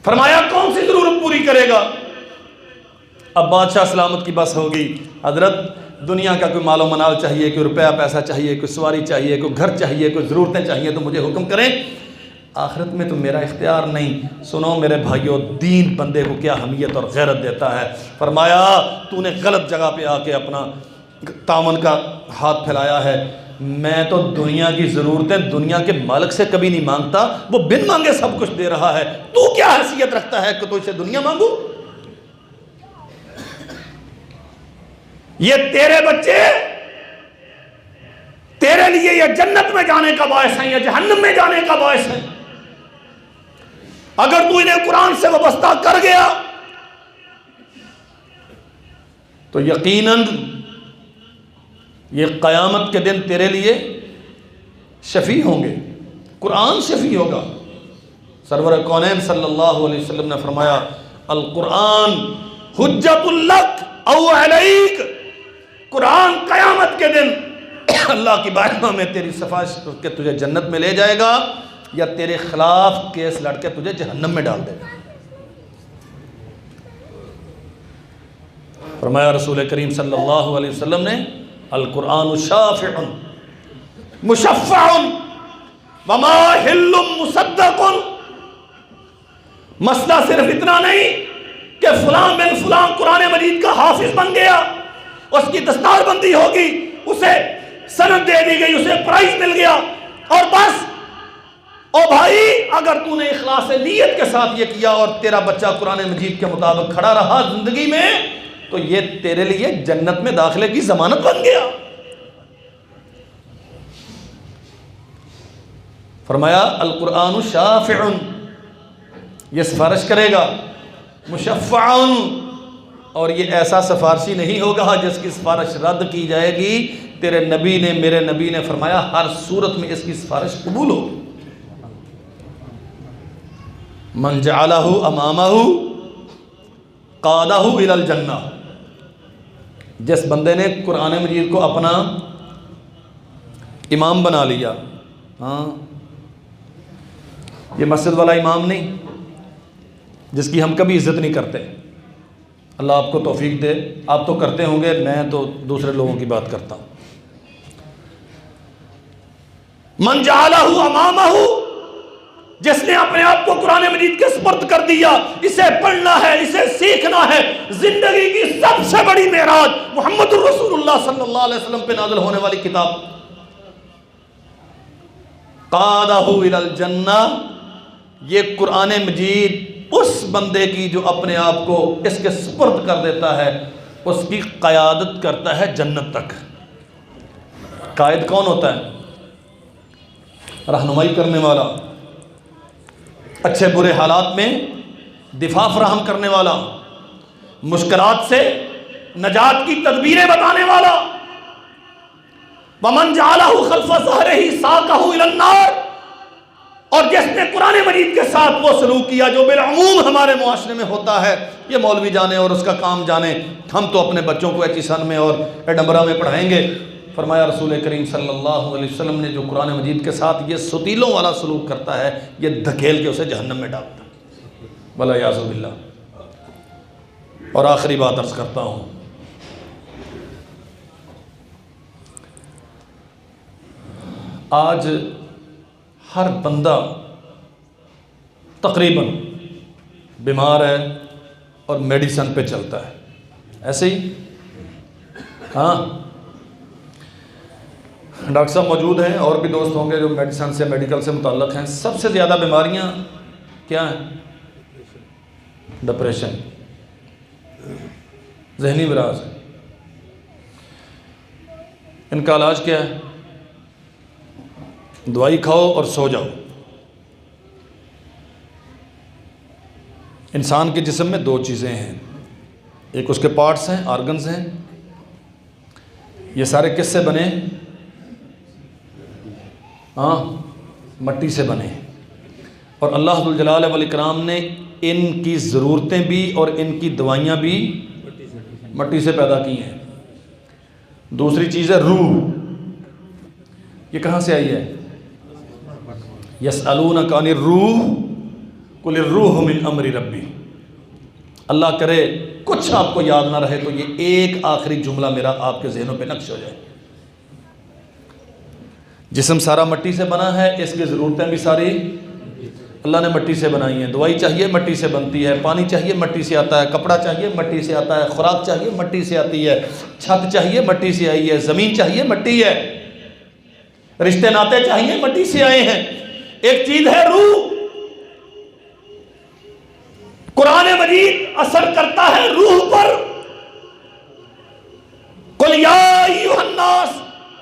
فرمایا کون سی ضرورت پوری کرے گا؟ اب بادشاہ سلامت کی بس ہوگی. حضرت دنیا کا کوئی مال و منال چاہیے، کوئی روپیہ پیسہ چاہیے، کوئی سواری چاہیے، کوئی گھر چاہیے، کوئی ضرورتیں چاہیے تو مجھے حکم کریں. آخرت میں تو میرا اختیار نہیں. سنو میرے بھائیو، دین بندے کو کیا اہمیت اور غیرت دیتا ہے. فرمایا تو نے غلط جگہ پہ آ کے اپنا تعاون کا ہاتھ پھیلایا ہے. میں تو دنیا کی ضرورتیں دنیا کے مالک سے کبھی نہیں مانگتا، وہ بن مانگے سب کچھ دے رہا ہے. تو کیا حیثیت رکھتا ہے کہ تو اسے دنیا مانگو؟ یہ تیرے بچے تیرے لیے یہ جنت میں جانے کا باعث ہیں یا جہنم میں جانے کا باعث ہیں. اگر تو انہیں قرآن سے وابستہ کر گیا تو یقیناً یہ قیامت کے دن تیرے لیے شفیع ہوں گے. قرآن شفیع ہوگا. سرور کونین صلی اللہ علیہ وسلم نے فرمایا القرآن حجت لک او علیک. قرآن قیامت کے دن اللہ کی بارگاہ میں تیری سفارش کر کے تجھے جنت میں لے جائے گا یا تیرے خلاف کیس لڑ کے تجھے جہنم میں ڈال دے گا. فرمایا رسول کریم صلی اللہ علیہ وسلم نے القرآن شافع مشفع وما حل مصدق. مسئلہ صرف اتنا نہیں کہ فلاں بن فلاں قرآن مجید کا حافظ بن گیا، اس کی دستار بندی ہوگی، اسے سند دے دی گئی، اسے پرائز مل گیا اور بس. او بھائی اگر تو نے اخلاص نیت کے ساتھ یہ کیا اور تیرا بچہ قرآن مجید کے مطابق کھڑا رہا زندگی میں تو یہ تیرے لیے جنت میں داخلے کی ضمانت بن گیا. فرمایا القرآن شافع، یہ سفارش کرے گا، مشفع، اور یہ ایسا سفارشی نہیں ہوگا جس کی سفارش رد کی جائے گی. تیرے نبی نے، میرے نبی نے فرمایا ہر صورت میں اس کی سفارش قبول ہوگی. من جعلہ امامہ قادہ الی الجنہ، جس بندے نے قرآن مجید کو اپنا امام بنا لیا. ہاں یہ مسجد والا امام نہیں جس کی ہم کبھی عزت نہیں کرتے. اللہ آپ کو توفیق دے. آپ تو کرتے ہوں گے، میں تو دوسرے لوگوں کی بات کرتا ہوں. من جعلہ امامہ، جس نے اپنے آپ کو قرآن مجید کے سپرد کر دیا، اسے پڑھنا ہے، اسے سیکھنا ہے. زندگی کی سب سے بڑی معراج محمد الرسول اللہ صلی اللہ علیہ وسلم پہ نازل ہونے والی کتاب. قادہ الی الجنہ، یہ قرآن مجید اس بندے کی جو اپنے آپ کو اس کے سپرد کر دیتا ہے، اس کی قیادت کرتا ہے جنت تک. قائد کون ہوتا ہے؟ رہنمائی کرنے والا، اچھے برے حالات میں دفاع فراہم کرنے والا، مشکلات سے نجات کی تدبیریں بتانے والا. وَمَنْ جَعَلَهُ خَلْفَ ظَهْرِهِ سَاقَهُ إِلَى النَّارِ، اور جس نے قرآن مجید کے ساتھ وہ سلوک کیا جو بالعموم ہمارے معاشرے میں ہوتا ہے. یہ مولوی جانے اور اس کا کام جانے، ہم تو اپنے بچوں کو ایچیسن میں اور ایڈنبرا میں پڑھائیں گے. فرمایا رسول کریم صلی اللہ علیہ وسلم نے جو قرآن مجید کے ساتھ یہ ستیلوں والا سلوک کرتا ہے، یہ دھکیل کے اسے جہنم میں ڈالتا ہے والعیاذ باللہ. اور آخری بات عرض کرتا ہوں، آج ہر بندہ تقریباً بیمار ہے اور میڈیسن پہ چلتا ہے. ایسے ہی ہاں ڈاکٹر صاحب موجود ہیں، اور بھی دوست ہوں گے جو میڈیسن سے، میڈیکل سے متعلق ہیں. سب سے زیادہ بیماریاں کیا ہیں؟ ڈپریشن، ذہنی امراض. ان کا علاج کیا ہے؟ دوائی کھاؤ اور سو جاؤ. انسان کے جسم میں دو چیزیں ہیں، ایک اس کے پارٹس ہیں، آرگنز ہیں. یہ سارے کس سے بنے؟ مٹی سے بنے. اور اللہ ذوالجلال والاکرام نے ان کی ضرورتیں بھی اور ان کی دوائیاں بھی مٹی سے پیدا کی ہیں. دوسری چیز ہے روح. یہ کہاں سے آئی ہے؟ یسألونک عن الروح قل الروح من امر ربی. اللہ کرے کچھ آپ کو یاد نہ رہے تو یہ ایک آخری جملہ میرا آپ کے ذہنوں پہ نقش ہو جائے. جسم سارا مٹی سے بنا ہے، اس کی ضرورتیں بھی ساری اللہ نے مٹی سے بنائی ہیں. دوائی چاہیے مٹی سے بنتی ہے، پانی چاہیے مٹی سے آتا ہے، کپڑا چاہیے مٹی سے آتا ہے، خوراک چاہیے مٹی سے آتی ہے، چھت چاہیے مٹی سے آئی ہے، زمین چاہیے مٹی ہے، رشتے ناتے چاہیے مٹی سے آئے ہیں. ایک چیز ہے روح. قرآن مجید اثر کرتا ہے روح پر. قل یا ایھا الناس،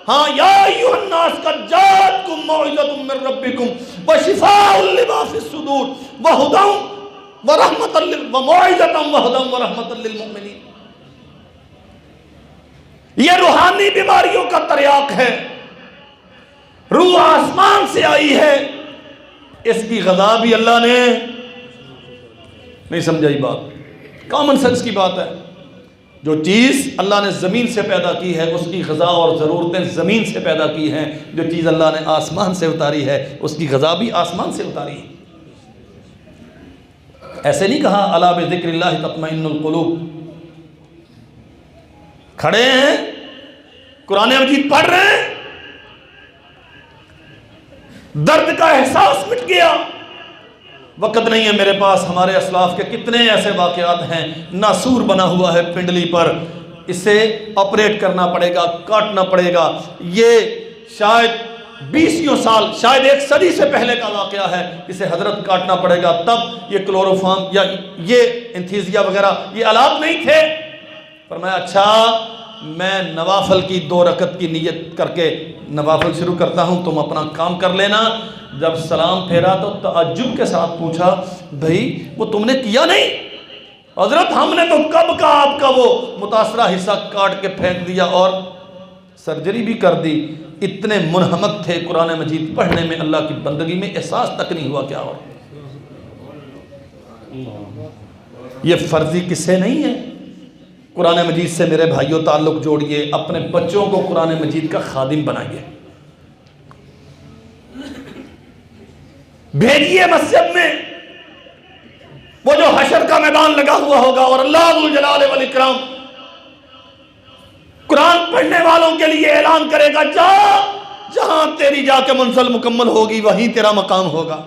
ہاں یا ایھا الناس قد جاءتکم موعظۃ من ربکم وشفاء لما فی الصدور وہدی ورحمۃ وموعظۃ وہدی ورحمۃ للمؤمنین. یہ روحانی بیماریوں کا تریاق ہے. روح آسمان سے آئی ہے، اس کی غذا بھی اللہ نے نہیں سمجھائی. بات کامن سینس کی بات ہے. جو چیز اللہ نے زمین سے پیدا کی ہے اس کی غذا اور ضرورتیں زمین سے پیدا کی ہیں. جو چیز اللہ نے آسمان سے اتاری ہے اس کی غذا بھی آسمان سے اتاری ہے. ایسے نہیں کہا الا بذکر اللہ تطمئن القلوب. کھڑے ہیں، قرآن مجید پڑھ رہے ہیں، درد کا احساس مٹ گیا۔ وقت نہیں ہے میرے پاس، ہمارے اسلاف کے کتنے ایسے واقعات ہیں، ناسور بنا ہوا ہے پنڈلی پر، اسے آپریٹ کرنا پڑے گا، کاٹنا پڑے گا۔ یہ شاید 20 سال، شاید 1 صدی سے پہلے کا واقعہ ہے، اسے حضرت کاٹنا پڑے گا، تب یہ کلوروفارم یا یہ انتھیزیا وغیرہ یہ آلات نہیں تھے۔ فرمایا اچھا میں نوافل کی 2 رکعت کی نیت کر کے نوافل شروع کرتا ہوں، تم اپنا کام کر لینا۔ جب سلام پھیرا تو تعجب کے ساتھ پوچھا بھائی وہ تم نے کیا نہیں؟ حضرت ہم نے تو کب کا آپ کا وہ متاثرہ حصہ کاٹ کے پھینک دیا اور سرجری بھی کر دی۔ اتنے منہمک تھے قرآن مجید پڑھنے میں، اللہ کی بندگی میں احساس تک نہیں ہوا کیا ہو۔ یہ فرضی قصے نہیں ہے۔ قرآن مجید سے میرے بھائیوں تعلق جوڑیے، اپنے بچوں کو قرآن مجید کا خادم بنائیے، بھیجیے مسجد میں، وہ جو حشر کا میدان لگا ہوا ہوگا اور اللہ ذو الجلال والاکرام قرآن پڑھنے والوں کے لیے اعلان کرے گا جا، جہاں تیری جا کے منزل مکمل ہوگی وہیں تیرا مقام ہوگا،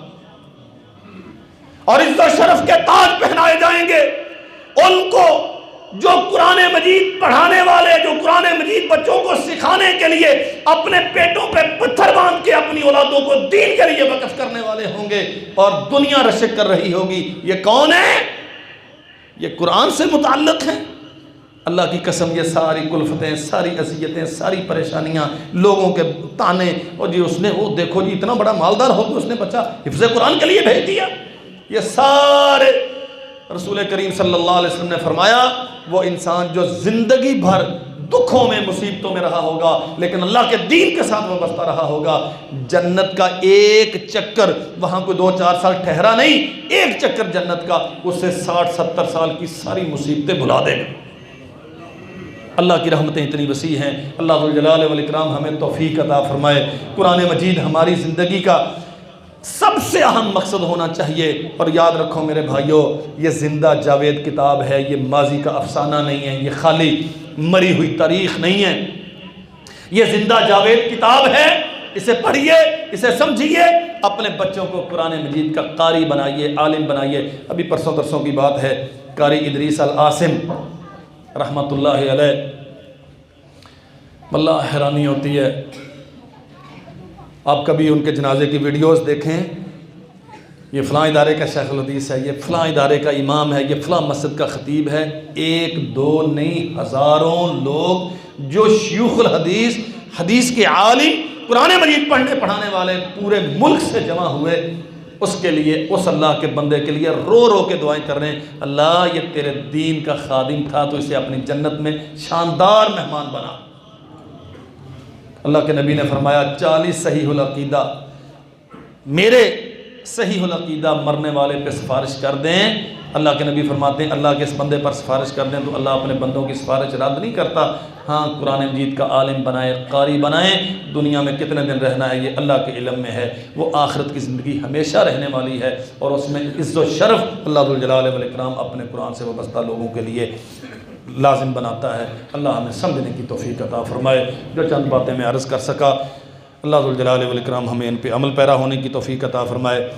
اور عزت و شرف کے تاج پہنائے جائیں گے ان کو جو قرآن مجید پڑھانے والے، جو قرآن مجید بچوں کو سکھانے کے لیے اپنے پیٹوں پہ پتھر باندھ کے اپنی اولادوں کو دین کے لیے وقف کرنے والے ہوں گے، اور دنیا رشک کر رہی ہوگی یہ کون ہے؟ یہ قرآن سے متعلق ہیں۔ اللہ کی قسم یہ ساری کلفتیں، ساری اذیتیں، ساری پریشانیاں، لوگوں کے تانے، اور جی اس نے وہ دیکھو جی اتنا بڑا مالدار ہو تو اس نے بچہ حفظ قرآن کے لیے بھیج دیا، یہ سارے رسول کریم صلی اللہ علیہ وسلم نے فرمایا وہ انسان جو زندگی بھر دکھوں میں مصیبتوں میں رہا ہوگا لیکن اللہ کے دین کے ساتھ وابستہ رہا ہوگا، جنت کا ایک چکر، وہاں کوئی 2-4 سال ٹھہرا نہیں، ایک چکر جنت کا اسے 60-70 سال کی ساری مصیبتیں بھلا دے گا۔ اللہ کی رحمتیں اتنی وسیع ہیں، اللہ ذو الجلال والاکرام ہمیں توفیق عطا فرمائے۔ قرآن مجید ہماری زندگی کا سب سے اہم مقصد ہونا چاہیے، اور یاد رکھو میرے بھائیوں یہ زندہ جاوید کتاب ہے، یہ ماضی کا افسانہ نہیں ہے، یہ خالی مری ہوئی تاریخ نہیں ہے، یہ زندہ جاوید کتاب ہے۔ اسے پڑھیے، اسے سمجھیے، اپنے بچوں کو قرآن مجید کا قاری بنائیے، عالم بنائیے۔ ابھی پرسوں ترسوں کی بات ہے، قاری ادریس العاصم رحمۃ اللہ علیہ، واللہ حیرانی ہوتی ہے، آپ کبھی ان کے جنازے کی ویڈیوز دیکھیں، یہ فلاں ادارے کا شیخ الحدیث ہے، یہ فلاں ادارے کا امام ہے، یہ فلاں مسجد کا خطیب ہے، 1-2 نہیں ہزاروں لوگ جو شیوخ الحدیث، حدیث کے عالم، قرآن مجید پڑھنے پڑھانے والے پورے ملک سے جمع ہوئے، اس کے لیے، اس اللہ کے بندے کے لیے رو رو کے دعائیں کر رہے ہیں، اللہ یہ تیرے دین کا خادم تھا تو اسے اپنی جنت میں شاندار مہمان بنا۔ اللہ کے نبی نے فرمایا 40 صحیح العقیدہ میرے صحیح العقیدہ مرنے والے پہ سفارش کر دیں۔ اللہ کے نبی فرماتے ہیں اللہ کے اس بندے پر سفارش کر دیں تو اللہ اپنے بندوں کی سفارش رد نہیں کرتا۔ ہاں قرآن مجید کا عالم بنائے، قاری بنائیں، دنیا میں کتنے دن رہنا ہے یہ اللہ کے علم میں ہے، وہ آخرت کی زندگی ہمیشہ رہنے والی ہے، اور اس میں عزت و شرف اللہ ذو الجلال والاکرام اپنے قرآن سے وابستہ لوگوں کے لیے لازم بناتا ہے۔ اللہ ہمیں سمجھنے کی توفیق عطا فرمائے۔ جو چند باتیں میں عرض کر سکا، اللہ ذو الجلال والاکرام ہمیں ان پہ عمل پیرا ہونے کی توفیق عطا فرمائے۔